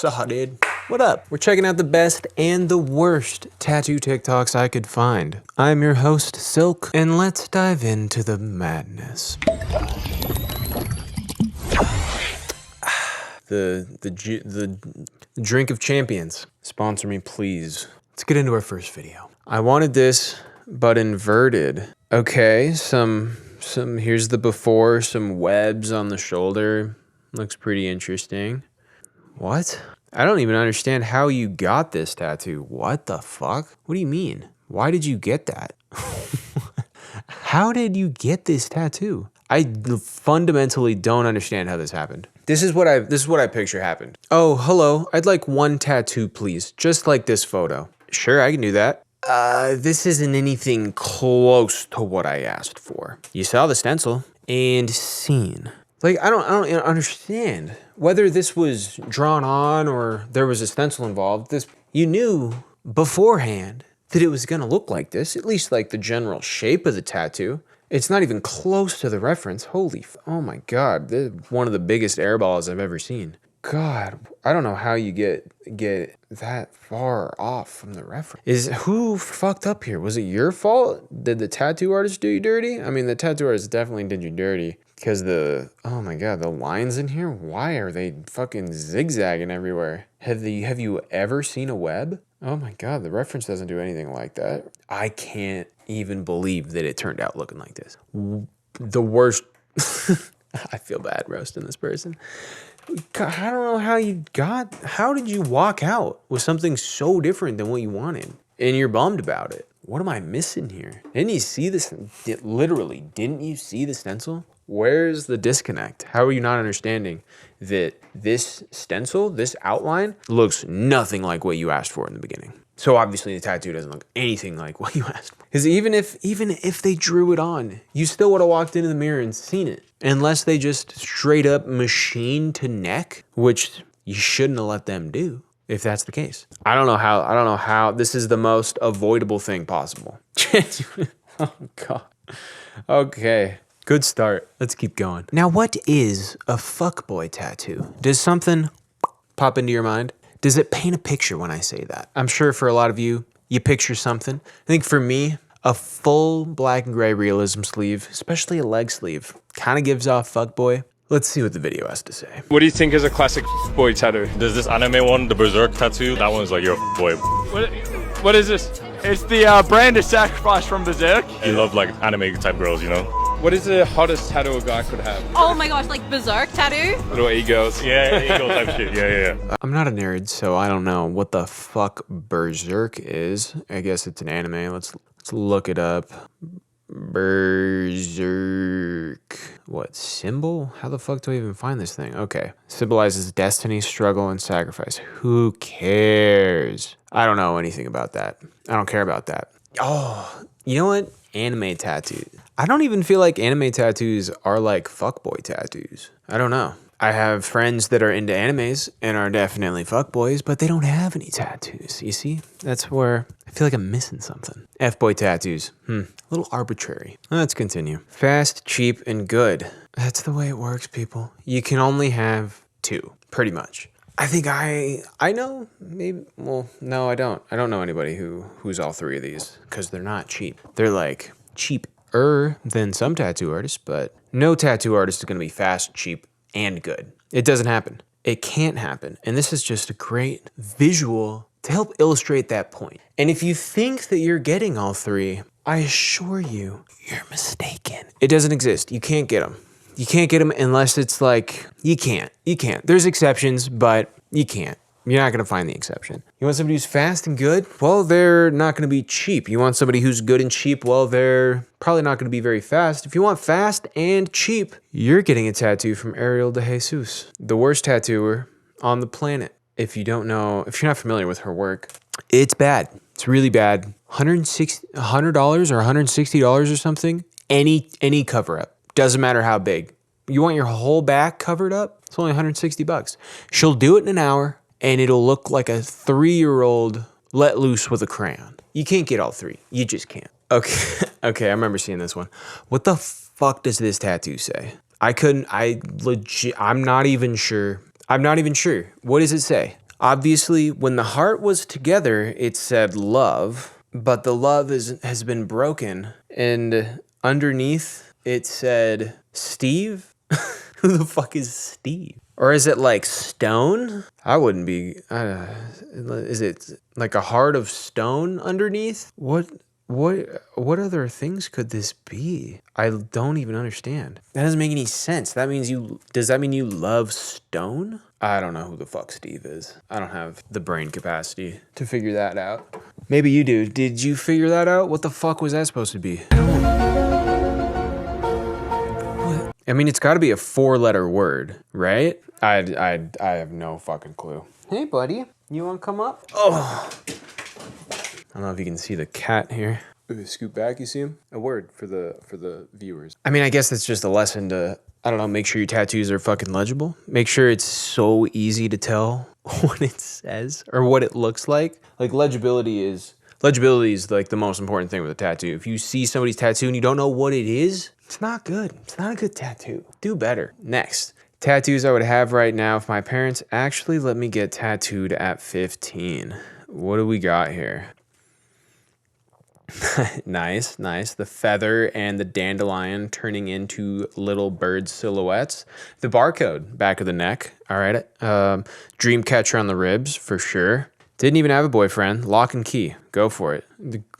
Saw, dude. What up? We're checking out the best and the worst tattoo TikToks I could find. I'm your host, Silk, and let's dive into the madness. The drink of champions. Sponsor me, please. Let's get into our first video. I wanted this, but inverted. Okay, here's the before, some webs on the shoulder. Looks pretty interesting. What? I don't even understand how you got this tattoo. What the fuck? What do you mean? Why did you get that? How did you get this tattoo? I fundamentally don't understand how this happened. This is what I picture happened. Oh, hello. I'd like one tattoo, please. Just like this photo. Sure, I can do that. This isn't anything close to what I asked for. You saw the stencil and scene. Like, I don't understand whether this was drawn on or there was a stencil involved. You knew beforehand that it was gonna look like this, at least like the general shape of the tattoo. It's not even close to the reference. Oh my God, this is one of the biggest airballs I've ever seen. God, I don't know how you get that far off from the reference. Who fucked up here? Was it your fault? Did the tattoo artist do you dirty? I mean, the tattoo artist definitely did you dirty. Because oh my God, the lines in here, why are they fucking zigzagging everywhere? Have you ever seen a web? Oh my God, the reference doesn't do anything like that. I can't even believe that it turned out looking like this. The worst, I feel bad roasting this person. God, I don't know how did you walk out with something so different than what you wanted? And you're bummed about it. What am I missing here? Didn't you see this? Literally, didn't you see the stencil? Where's the disconnect? How are you not understanding that this stencil, this outline, looks nothing like what you asked for in the beginning? So obviously the tattoo doesn't look anything like what you asked for. Because even if they drew it on, you still would have walked into the mirror and seen it. Unless they just straight up machine to neck, which you shouldn't have let them do. If that's the case. I don't know how this is the most avoidable thing possible. Oh God. Okay. Good start. Let's keep going. Now, what is a fuckboy tattoo? Does something pop into your mind? Does it paint a picture when I say that? I'm sure for a lot of you, you picture something. I think for me, a full black and gray realism sleeve, especially a leg sleeve, kind of gives off fuckboy. Let's see what the video has to say. What do you think is a classic boy tattoo? There's this anime one, the Berserk tattoo. That one's like your boy. What is this? It's the brand of sacrifice from Berserk. You love like anime type girls, you know? What is the hottest tattoo a guy could have? Oh my gosh, like Berserk tattoo? Little egos. Yeah, ego type shit. Yeah. I'm not a nerd, so I don't know what the fuck Berserk is. I guess it's an anime. Let's look it up. Berserk. What, symbol? How the fuck do I even find this thing? Okay. Symbolizes destiny, struggle, and sacrifice. Who cares? I don't know anything about that. I don't care about that. Oh, you know what? Anime tattoos. I don't even feel like anime tattoos are like fuckboy tattoos. I don't know. I have friends that are into animes and are definitely fuckboys, but they don't have any tattoos. You see? That's where I feel like I'm missing something. F-boy tattoos. A little arbitrary. Let's continue. Fast, cheap, and good. That's the way it works, people. You can only have two, pretty much. I think I know, maybe, well, no, I don't. I don't know anybody who's all three of these, because they're not cheap. They're like cheaper than some tattoo artists, but no tattoo artist is going to be fast, cheap, and good. It doesn't happen. It can't happen. And this is just a great visual to help illustrate that point. And if you think that you're getting all three, I assure you, you're mistaken. It doesn't exist. You can't get them. You can't get them unless it's like, you can't. There's exceptions, but you can't. You're not going to find the exception. You want somebody who's fast and good? Well, they're not going to be cheap. You want somebody who's good and cheap? Well, they're probably not going to be very fast. If you want fast and cheap, you're getting a tattoo from Ariel de Jesus, the worst tattooer on the planet. If you don't know, if you're not familiar with her work, it's bad. It's really bad. $100 or $160 or something. Any cover up. Doesn't matter how big. You want your whole back covered up? It's only $160. She'll do it in an hour. And it'll look like a 3-year-old let loose with a crayon. You can't get all three. You just can't. Okay, I remember seeing this one. What the fuck does this tattoo say? I'm not even sure. What does it say? Obviously, when the heart was together, it said love, but the love has been broken. And underneath, it said Steve? Who the fuck is Steve? Or is it like stone? I wouldn't be. Is it like a heart of stone underneath? What other things could this be? I don't even understand. That doesn't make any sense. Does that mean you love stone? I don't know who the fuck Steve is. I don't have the brain capacity to figure that out. Maybe you do. Did you figure that out? What the fuck was that supposed to be? I mean, it's got to be a 4-letter word, right? I have no fucking clue. Hey, buddy. You want to come up? Oh. I don't know if you can see the cat here. Ooh, scoot back, you see him? A word for the viewers. I mean, I guess that's just a lesson to, I don't know, make sure your tattoos are fucking legible. Make sure it's so easy to tell what it says or what it looks like. Like legibility is like the most important thing with a tattoo. If you see somebody's tattoo and you don't know what it is, it's not good. It's not a good tattoo. Do better. Next, tattoos I would have right now if my parents actually let me get tattooed at 15. What do we got here? Nice. The feather and the dandelion turning into little bird silhouettes. The barcode, back of the neck. All right. Dream catcher on the ribs, for sure. Didn't even have a boyfriend. Lock and key. Go for it.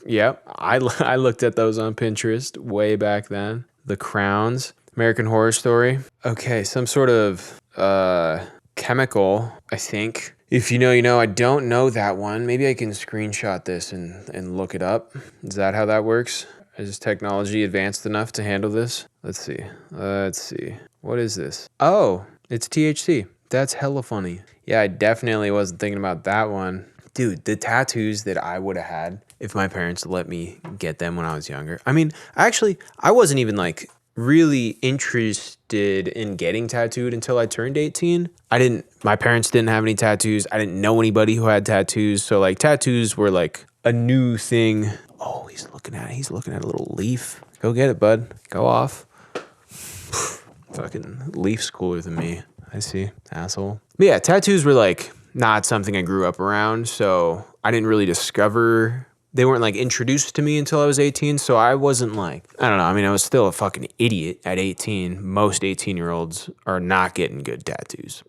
Yep. I looked at those on Pinterest way back then. The crowns. American Horror Story. Okay, some sort of chemical, I think. If you know, you know. I don't know that one. Maybe I can screenshot this and look it up. Is that how that works? Is technology advanced enough to handle this? Let's see. What is this? Oh, it's THC. That's hella funny. Yeah, I definitely wasn't thinking about that one. Dude, the tattoos that I would have had if my parents let me get them when I was younger. I mean, actually, I wasn't even like really interested in getting tattooed until I turned 18. My parents didn't have any tattoos. I didn't know anybody who had tattoos. So like tattoos were like a new thing. Oh, he's looking at a little leaf. Go get it, bud. Go off. Fucking leaf's cooler than me. I see, asshole. But yeah, tattoos were like not something I grew up around. So I didn't really discover. They weren't like introduced to me until I was 18. So I wasn't like, I don't know. I mean, I was still a fucking idiot at 18. Most 18-year-olds are not getting good tattoos.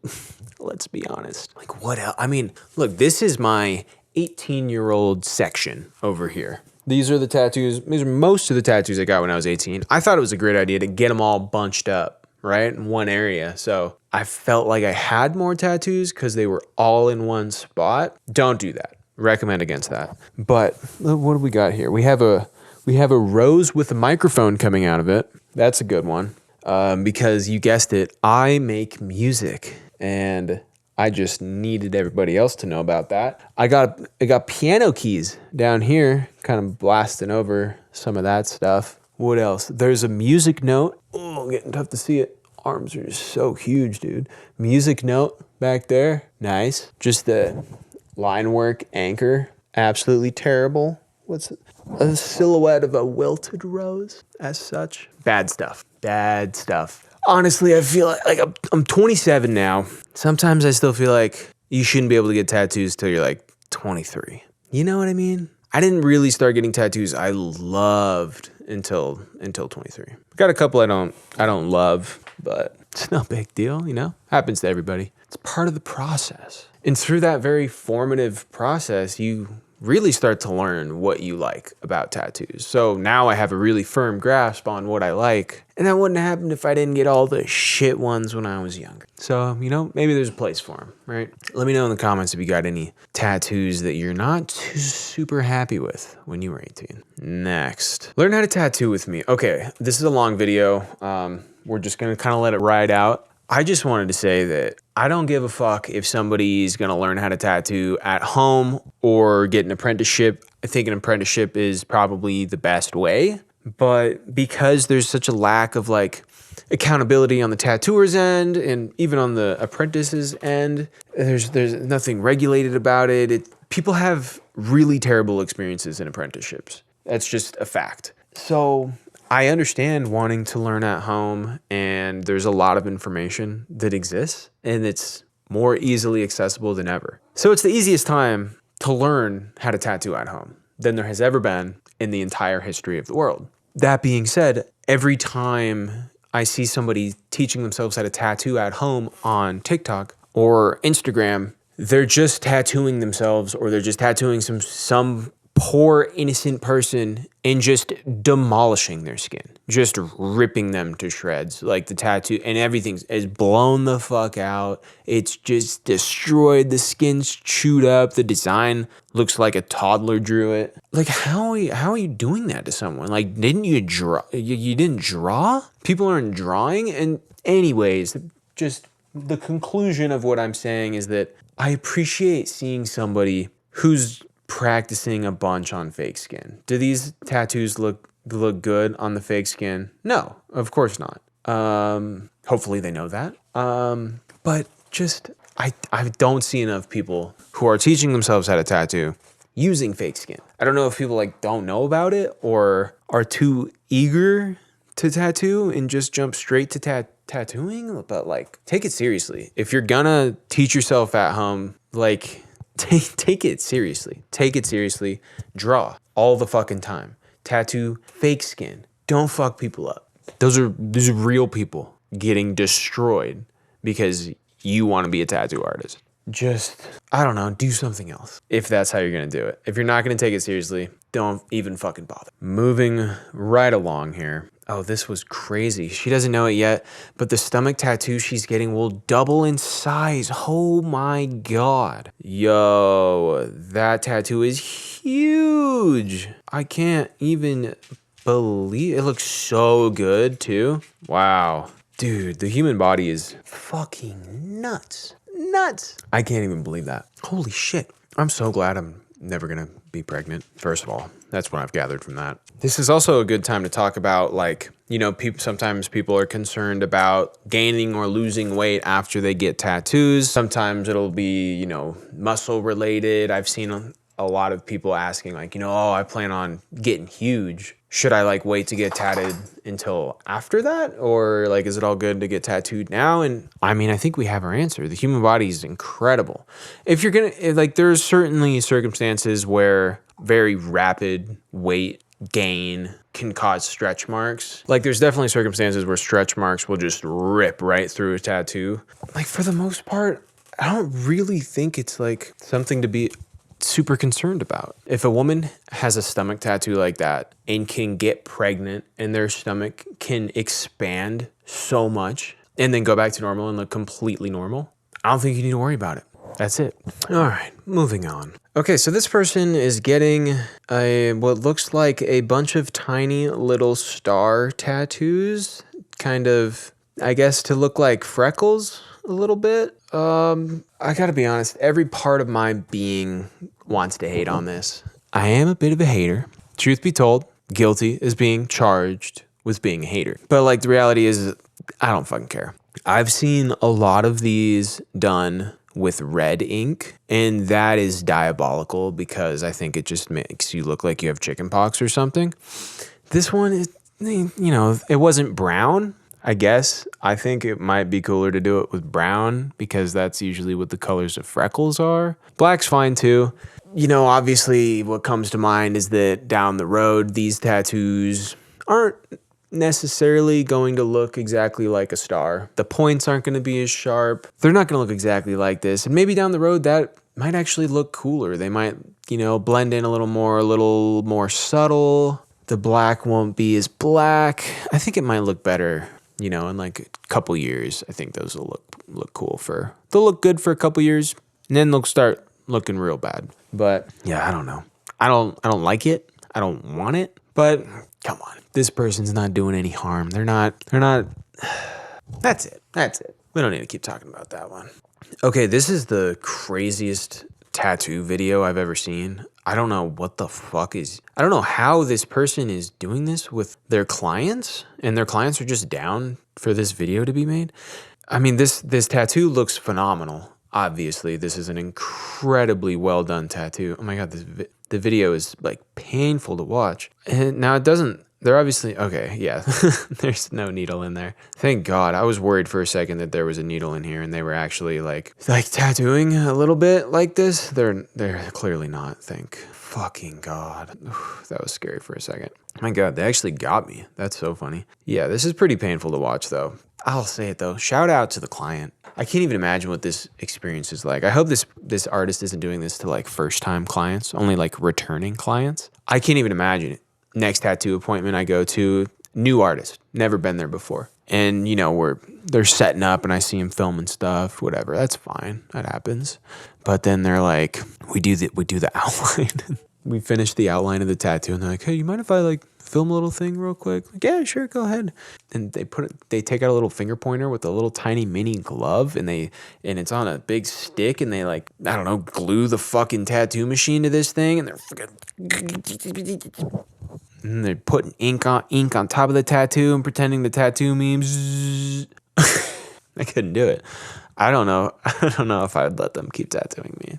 Let's be honest. Like what else? I mean, look, this is my 18-year-old section over here. These are the tattoos. These are most of the tattoos I got when I was 18. I thought it was a great idea to get them all bunched up, right? In one area. So I felt like I had more tattoos because they were all in one spot. Don't do that. Recommend against that. But what do we got here? We have a rose with a microphone coming out of it. That's a good one. Because you guessed it, I make music and I just needed everybody else to know about that. I got piano keys down here, kind of blasting over some of that stuff. What else? There's a music note. Oh, getting tough to see it. Arms are just so huge, dude. Music note back there. Nice. Just the line work anchor, absolutely terrible. What's a silhouette of a wilted rose as such? Bad stuff. Honestly, I feel like I'm 27 now. Sometimes I still feel like you shouldn't be able to get tattoos till you're like 23. You know what I mean? I didn't really start getting tattoos I loved until 23. Got a couple I don't love, but it's no big deal, you know? Happens to everybody. It's part of the process. And through that very formative process, you really start to learn what you like about tattoos. So now I have a really firm grasp on what I like. And that wouldn't have happened if I didn't get all the shit ones when I was younger. So, you know, maybe there's a place for them, right? Let me know in the comments if you got any tattoos that you're not too super happy with when you were 18. Next, learn how to tattoo with me. Okay, this is a long video. We're just gonna kind of let it ride out. I just wanted to say that I don't give a fuck if somebody's gonna learn how to tattoo at home or get an apprenticeship. I think an apprenticeship is probably the best way, but because there's such a lack of like accountability on the tattooer's end and even on the apprentice's end, there's nothing regulated about it. People have really terrible experiences in apprenticeships. That's just a fact. So I understand wanting to learn at home, and there's a lot of information that exists and it's more easily accessible than ever. So it's the easiest time to learn how to tattoo at home than there has ever been in the entire history of the world. That being said, every time I see somebody teaching themselves how to tattoo at home on TikTok or Instagram, they're just tattooing themselves, or they're just tattooing some poor innocent person and just demolishing their skin, just ripping them to shreds. Like the tattoo and everything is blown the fuck out. It's just destroyed. The skin's chewed up. The design looks like a toddler drew it. Like how are you doing that to someone? Like, didn't you draw? You didn't draw? People aren't drawing. And anyways, just the conclusion of what I'm saying is that I appreciate seeing somebody who's practicing a bunch on fake skin. Do these tattoos look good on the fake skin? No, of course not. Hopefully they know that. But just I don't see enough people who are teaching themselves how to tattoo using fake skin. I don't know if people like don't know about it or are too eager to tattoo and just jump straight to tattooing, but like take it seriously. If you're gonna teach yourself at home, like take it seriously. Take it seriously. Draw all the fucking time. Tattoo fake skin. Don't fuck people up. These are real people getting destroyed because you want to be a tattoo artist. Just, I don't know, do something else if that's how you're going to do it. If you're not going to take it seriously, don't even fucking bother. Moving right along here. Oh, this was crazy. She doesn't know it yet, but the stomach tattoo she's getting will double in size. Oh my God. Yo, that tattoo is huge. I can't even believe it. Looks so good too. Wow. Dude, the human body is fucking nuts. Nuts. I can't even believe that. Holy shit. I'm so glad I'm never gonna be pregnant. First of all, that's what I've gathered from that. This is also a good time to talk about, like, you know, sometimes people are concerned about gaining or losing weight after they get tattoos. Sometimes it'll be, you know, muscle related. I've seen a lot of people asking like, you know, oh, I plan on getting huge. Should I like wait to get tatted until after that? Or like, is it all good to get tattooed now? And I mean, I think we have our answer. The human body is incredible. If you're gonna, like, there's certainly circumstances where very rapid weight gain can cause stretch marks. Like there's definitely circumstances where stretch marks will just rip right through a tattoo. Like for the most part, I don't really think it's like something to be super concerned about. If a woman has a stomach tattoo like that and can get pregnant and their stomach can expand so much and then go back to normal and look completely normal, I don't think you need to worry about it. That's it. All right, moving on. Okay, so this person is getting what looks like a bunch of tiny little star tattoos, kind of, I guess, to look like freckles a little bit. I gotta be honest, every part of my being wants to hate on this. I am a bit of a hater. Truth be told, guilty as being charged with being a hater. But like the reality is, I don't fucking care. I've seen a lot of these done with red ink, and that is diabolical because I think it just makes you look like you have chickenpox or something. This one is, you know, it wasn't brown. I guess I think it might be cooler to do it with brown because that's usually what the colors of freckles are. Black's fine too. You know, obviously what comes to mind is that down the road, these tattoos aren't necessarily going to look exactly like a star. The points aren't going to be as sharp. They're not going to look exactly like this. And maybe down the road that might actually look cooler. They might, you know, blend in a little more subtle. The black won't be as black. I think it might look better, you know, in like a couple years. I think those will look cool they'll look good for a couple years and then they'll start looking real bad. But yeah, I don't know. I don't like it. I don't want it, but come on. This person's not doing any harm. They're not. That's it. We don't need to keep talking about that one. Okay, this is the craziest tattoo video I've ever seen. I don't know what the fuck I don't know how this person is doing this with their clients, and their clients are just down for this video to be made. I mean, this tattoo looks phenomenal. Obviously, this is an incredibly well done tattoo. Oh my God, the video is like painful to watch. And now it doesn't They're obviously, okay, yeah. There's no needle in there. Thank God. I was worried for a second that there was a needle in here and they were actually like tattooing a little bit like this. They're clearly not, thank fucking God. Oof, that was scary for a second. My God, they actually got me. That's so funny. Yeah, this is pretty painful to watch though. I'll say it though. Shout out to the client. I can't even imagine what this experience is like. I hope this artist isn't doing this to like first time clients, only like returning clients. I can't even imagine it. Next tattoo appointment I go to, new artist, never been there before. And you know, they're setting up and I see him filming stuff, whatever. That's fine. That happens. But then they're like, we do the outline. We finish the outline of the tattoo and they're like, hey, you mind if I like film a little thing real quick? Like, yeah, sure, go ahead. And they take out a little finger pointer with a little tiny mini glove and it's on a big stick and they like, I don't know, glue the fucking tattoo machine to this thing and they're fucking and they're putting ink on top of the tattoo and pretending the tattoo memes. I couldn't do it. I don't know if I'd let them keep tattooing me.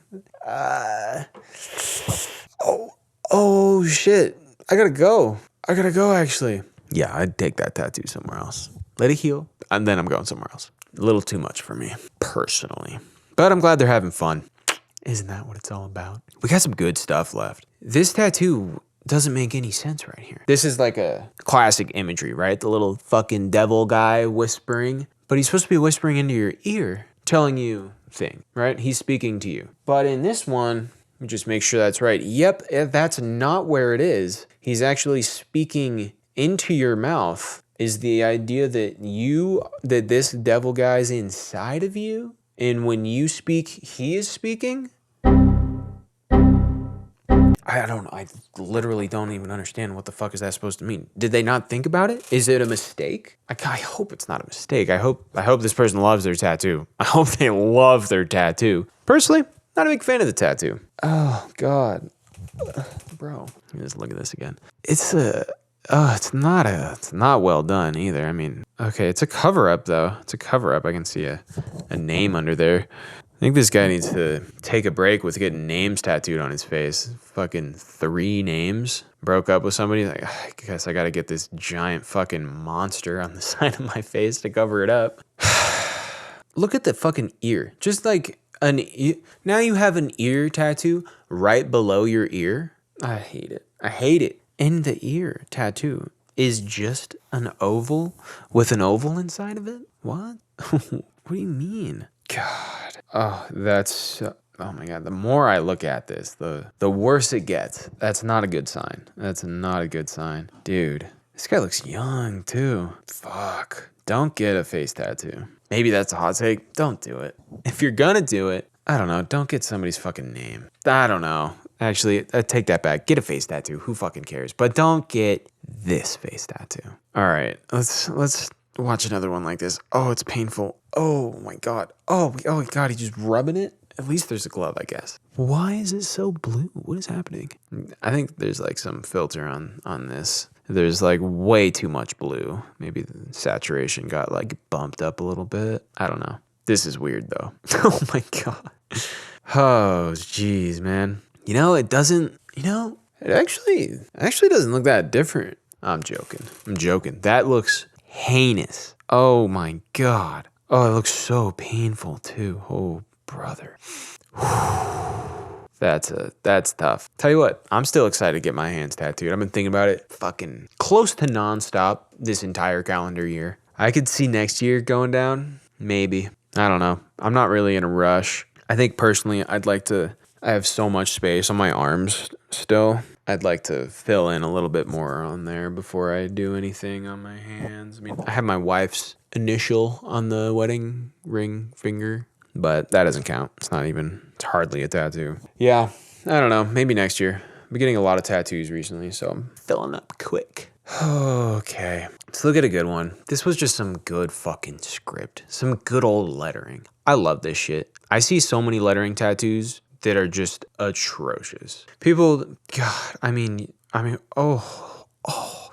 Oh shit. I gotta go actually. Yeah, I'd take that tattoo somewhere else. Let it heal. And then I'm going somewhere else. A little too much for me, personally. But I'm glad they're having fun. Isn't that what it's all about? We got some good stuff left. This tattoo doesn't make any sense right here. This is like a classic imagery, right? The little fucking devil guy whispering. But he's supposed to be whispering into your ear, telling you thing, right? He's speaking to you. But in this one, let me just make sure that's right. Yep, that's not where it is. He's actually speaking into your mouth. Is the idea that this devil guy's inside of you? And when you speak, he is speaking? I don't know. I literally don't even understand what the fuck is that supposed to mean. Did they not think about it? Is it a mistake? I hope it's not a mistake. I hope this person loves their tattoo. I hope they love their tattoo. Personally, not a big fan of the tattoo. Oh God, bro. Let me just look at this again. It's not well done either. I mean, okay, it's a cover up though. It's a cover up. I can see a name under there. I think this guy needs to take a break with getting names tattooed on his face. Fucking 3 names. Broke up with somebody. Like, I guess I gotta get this giant fucking monster on the side of my face to cover it up. Look at the fucking ear. Just like an ear. Now you have an ear tattoo right below your ear. I hate it. I hate it. And the ear tattoo is just an oval with an oval inside of it? What? What do you mean? God. Oh, oh my God. The more I look at this, the worse it gets. That's not a good sign. That's not a good sign. Dude, this guy looks young too. Fuck. Don't get a face tattoo. Maybe that's a hot take. Don't do it. If you're gonna do it, I don't know. Don't get somebody's fucking name. I don't know. Actually, I take that back. Get a face tattoo. Who fucking cares? But don't get this face tattoo. All right. Let's watch another one like this. Oh, it's painful. Oh my God. Oh God, he's just rubbing it. At least there's a glove, I guess. Why is it so blue? What is happening? I think there's like some filter on this. There's like way too much blue. Maybe the saturation got like bumped up a little bit. I don't know. This is weird though. Oh my God. Oh, geez, man. You know, it actually doesn't look that different. I'm joking. That looks heinous. Oh my God. Oh, it looks so painful too. Oh, brother. That's tough. Tell you what, I'm still excited to get my hands tattooed. I've been thinking about it fucking close to nonstop this entire calendar year. I could see next year going down. Maybe. I don't know. I'm not really in a rush. I think personally, I have so much space on my arms still. I'd like to fill in a little bit more on there before I do anything on my hands. I mean, I have my wife's initial on the wedding ring finger, but that doesn't count. It's hardly a tattoo. Yeah, I don't know. Maybe next year. I've been getting a lot of tattoos recently, so I'm filling up quick. Okay, let's look at a good one. This was just some good fucking script. Some good old lettering. I love this shit. I see so many lettering tattoos that are just atrocious. People, God, I mean,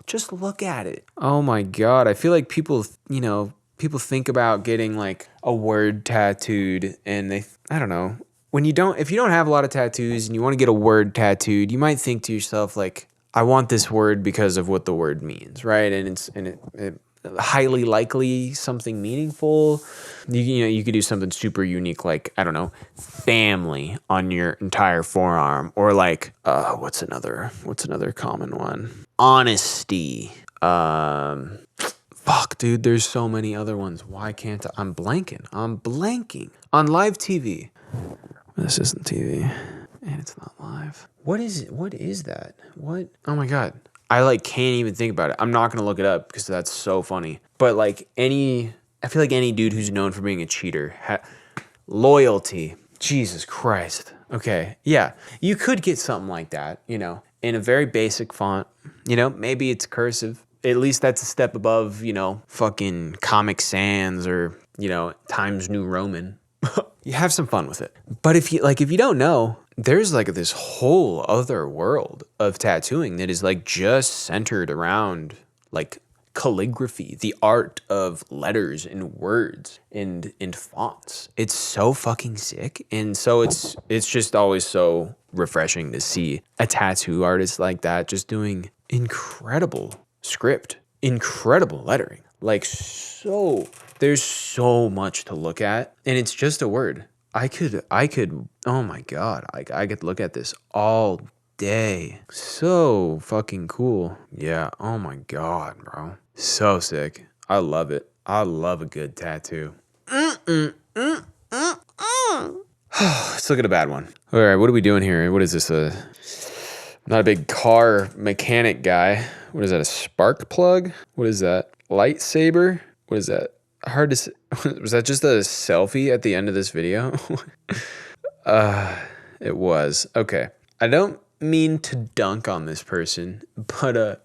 just look at it. Oh my God. I feel like people think about getting like a word tattooed and I don't know. If you don't have a lot of tattoos and you want to get a word tattooed, you might think to yourself like, I want this word because of what the word means, right? And it highly likely something meaningful. You know, you could do something super unique, like, I don't know, family on your entire forearm, or like what's another common one? Honesty. Fuck, dude, there's so many other ones. Why can't I'm blanking on live TV. This isn't TV, and it's not live. What is that? What? Oh my god, I like can't even think about it. I'm not gonna look it up because that's so funny. But like I feel like any dude who's known for being a cheater, loyalty. Jesus Christ. Okay, yeah, you could get something like that, you know, in a very basic font. You know, maybe it's cursive. At least that's a step above, you know, fucking Comic Sans or, you know, Times New Roman. You have some fun with it. But if you don't know, there's like this whole other world of tattooing that is like just centered around like calligraphy, the art of letters and words and fonts. It's so fucking sick. And so it's just always so refreshing to see a tattoo artist like that just doing incredible script, incredible lettering. Like, so there's so much to look at, and it's just a word. I could oh my god, I could look at this all day. So fucking cool. Yeah, oh my god, bro. So sick. I love it. I love a good tattoo. Let's look at a bad one. All right, what are we doing here? What is this? Not a big car mechanic guy. What is that, a spark plug? What is that? Lightsaber? What is that? Hard to say. Was that just a selfie at the end of this video? It was. Okay. I don't mean to dunk on this person, but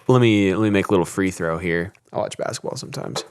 let me make a little free throw here. I watch basketball sometimes.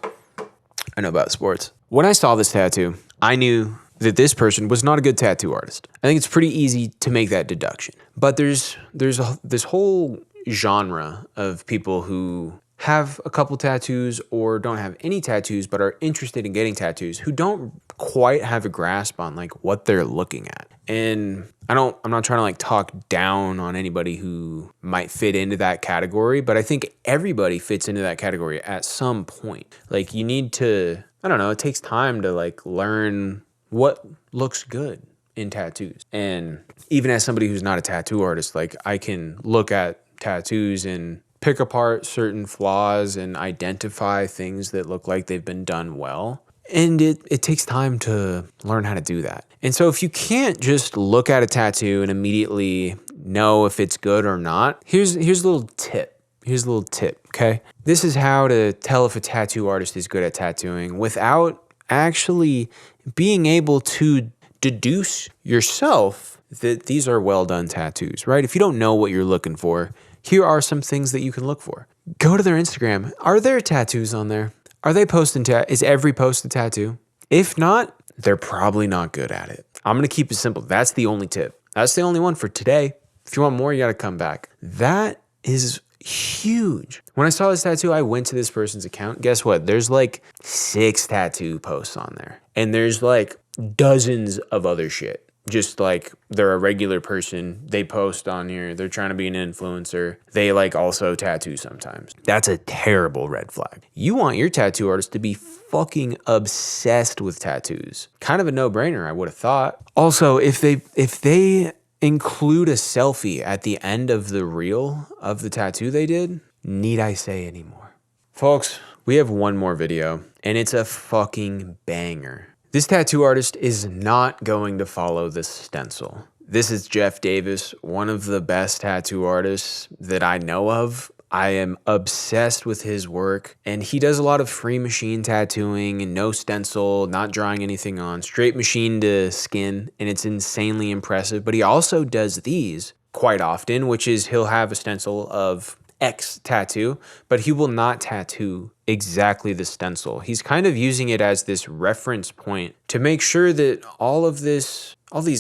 I know about sports. When I saw this tattoo, I knew that this person was not a good tattoo artist. I think it's pretty easy to make that deduction. But there's this whole genre of people who have a couple tattoos or don't have any tattoos but are interested in getting tattoos, who don't quite have a grasp on like what they're looking at. And I'm not trying to like talk down on anybody who might fit into that category, but I think everybody fits into that category at some point. Like, you need to, I don't know, it takes time to like learn what looks good in tattoos. And even as somebody who's not a tattoo artist, like, I can look at tattoos and pick apart certain flaws and identify things that look like they've been done well. And it takes time to learn how to do that. And so if you can't just look at a tattoo and immediately know if it's good or not, here's a little tip. Here's a little tip, okay? This is how to tell if a tattoo artist is good at tattooing without actually being able to deduce yourself that these are well done tattoos, right? If you don't know what you're looking for, here are some things that you can look for. Go to their Instagram. Are there tattoos on there? Are they posting is every post a tattoo? If not, they're probably not good at it. I'm going to keep it simple. That's the only tip. That's the only one for today. If you want more, you got to come back. That is huge. When I saw this tattoo, I went to this person's account. Guess what? There's like 6 tattoo posts on there. And there's like dozens of other shit. Just like, they're a regular person. They post on here. They're trying to be an influencer. They like also tattoo sometimes. That's a terrible red flag. You want your tattoo artist to be fucking obsessed with tattoos. Kind of a no-brainer, I would have thought. Also, if they include a selfie at the end of the reel of the tattoo they did, need I say anymore? Folks, we have one more video, and it's a fucking banger. This tattoo artist is not going to follow this stencil. This is Jeff Davis, one of the best tattoo artists that I know of. I am obsessed with his work, and he does a lot of free machine tattooing and no stencil, not drawing anything on, straight machine to skin, and it's insanely impressive. But he also does these quite often, which is he'll have a stencil of X tattoo, but he will not tattoo exactly the stencil. He's kind of using it as this reference point to make sure that all these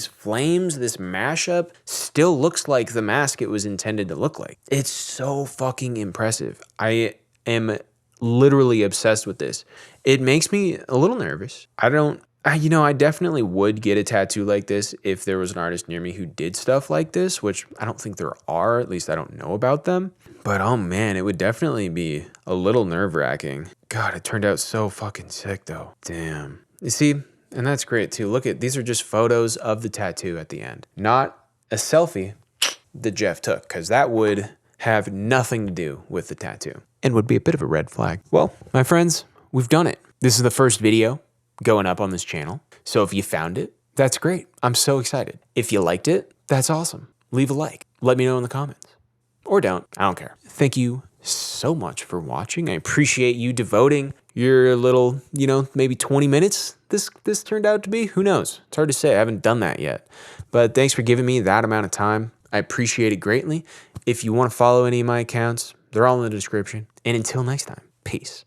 flames, this mashup, still looks like the mask it was intended to look like. It's so fucking impressive. I am literally obsessed with this. It makes me a little nervous. I don't You know, I definitely would get a tattoo like this if there was an artist near me who did stuff like this, which I don't think there are. At least I don't know about them. But oh man, it would definitely be a little nerve-wracking. God, it turned out so fucking sick though. Damn. You see, and that's great too. Look at, these are just photos of the tattoo at the end. Not a selfie that Jeff took, because that would have nothing to do with the tattoo and would be a bit of a red flag. Well, my friends, we've done it. This is the first video going up on this channel. So if you found it, that's great. I'm so excited. If you liked it, that's awesome. Leave a like. Let me know in the comments. Or don't. I don't care. Thank you so much for watching. I appreciate you devoting your little, you know, maybe 20 minutes this turned out to be. Who knows? It's hard to say. I haven't done that yet. But thanks for giving me that amount of time. I appreciate it greatly. If you want to follow any of my accounts, they're all in the description. And until next time, peace.